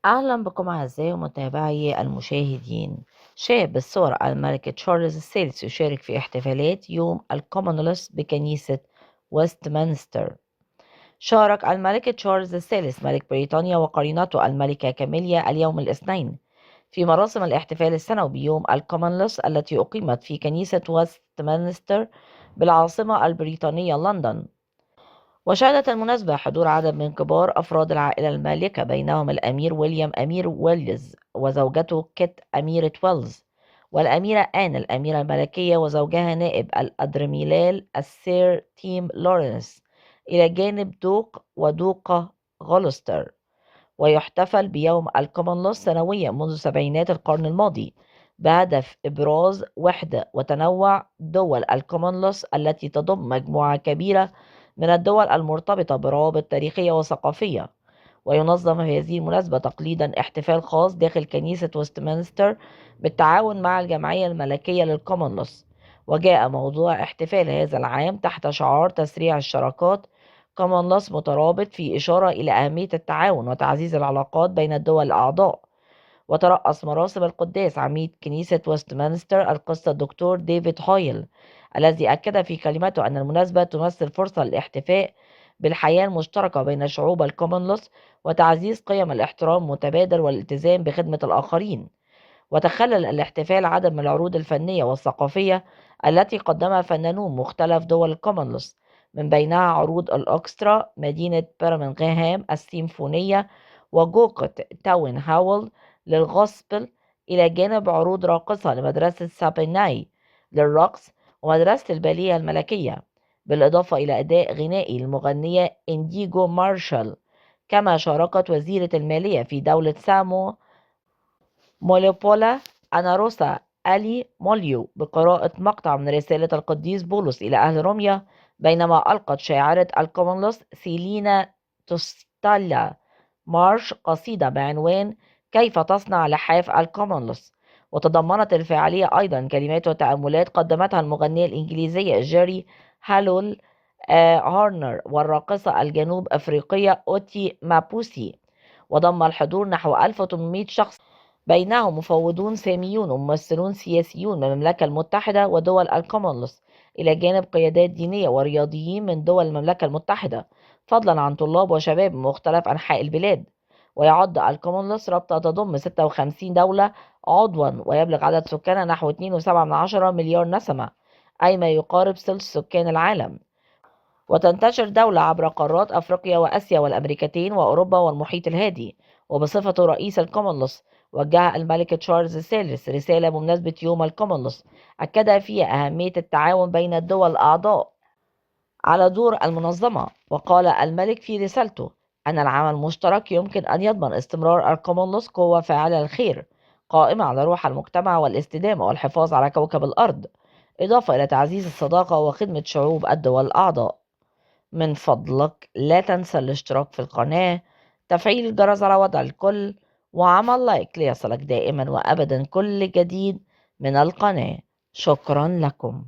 أهلا بكم أعزائي ومتابعي المشاهدين. شاب الثورة الملك تشارلز الثالث يشارك في احتفالات يوم الكومنولث بكنيسة ويستمنستر. شارك الملك تشارلز الثالث ملك بريطانيا وقرينته الملكة كاميليا اليوم الاثنين في مراسم الاحتفال السنوي بيوم الكومنولث التي أقيمت في كنيسة ويستمنستر بالعاصمة البريطانية لندن. وشهدت المناسبة حضور عدد من كبار أفراد العائلة المالكة بينهم الأمير ويليام أمير ويلز وزوجته كيت أميرة ويلز، والأميرة آن الأميرة الملكية وزوجها نائب الأدميرال السير تيم لورنس، إلى جانب دوق ودوقة غولستر. ويحتفل بيوم الكومنولث سنويا منذ سبعينات القرن الماضي بهدف إبراز وحدة وتنوع دول الكومنولث التي تضم مجموعة كبيرة من الدول المرتبطة بروابط تاريخية وثقافية. وينظم في هذه المناسبة تقليدا احتفال خاص داخل كنيسة ويستمنستر بالتعاون مع الجمعية الملكية للكومنولث. وجاء موضوع احتفال هذا العام تحت شعار تسريع الشراكات كومنولث مترابط، في إشارة إلى أهمية التعاون وتعزيز العلاقات بين الدول الأعضاء. وترأس مراسم القداس عميد كنيسة ويستمنستر القس الدكتور ديفيد هويل، الذي أكد في كلمته أن المناسبة تمثل فرصة للاحتفاء بالحياة المشتركة بين شعوب الكومنولث وتعزيز قيم الاحترام المتبادل والالتزام بخدمة الآخرين. وتخلل الاحتفال عدد من العروض الفنية والثقافية التي قدمها فنانون مختلف دول الكومنولث، من بينها عروض الأكسترا مدينة برمنغهام السيمفونية وجوقة تاون هاول للغوسبل، إلى جانب عروض راقصة لمدرسة سابيناي للرقص ومدرسة الباليه الملكية، بالإضافة إلى أداء غنائي للمغنية إنديجو مارشال. كما شاركت وزيرة المالية في دولة سامو مولوبولا أنا روسا ألي موليو بقراءة مقطع من رسالة القديس بولس إلى أهل روميا، بينما ألقت شاعرة الكومنولث سيلينا توستالا مارش قصيدة بعنوان كيف تصنع لحاف الكومنولث. وتضمنت الفعالية أيضا كلمات وتأملات قدمتها المغنية الإنجليزية جيري هالول هورنر والراقصة الجنوب أفريقية أوتي مابوسي. وضم الحضور نحو 1800 شخص، بينهم مفوضون ساميون وممثلون سياسيون من المملكة المتحدة ودول الكومنولث، إلى جانب قيادات دينية ورياضيين من دول المملكة المتحدة، فضلا عن طلاب وشباب من مختلف أنحاء البلاد. ويعد الكومنولث رابطة تضم 56 دولة عضوا، ويبلغ عدد سكانها نحو 2.7 مليار نسمة، أي ما يقارب ثلث سكان العالم. وتنتشر دولة عبر قارات أفريقيا وآسيا والأمريكتين وأوروبا والمحيط الهادي. وبصفته رئيس الكومنولث، وجه الملك تشارلز الثالث رسالة بمناسبة يوم الكومنولث أكد فيها أهمية التعاون بين الدول الأعضاء على دور المنظمة. وقال الملك في رسالته أن العمل المشترك يمكن أن يضمن استمرار الكومنولث قوة فاعلة للخير، قائمة على روح المجتمع والاستدامة والحفاظ على كوكب الأرض، إضافة إلى تعزيز الصداقة وخدمة شعوب الدول الأعضاء. من فضلك لا تنسى الاشتراك في القناة، تفعيل الجرس على وضع الكل، وعمل لايك ليصلك دائما وأبدا كل جديد من القناة. شكرا لكم.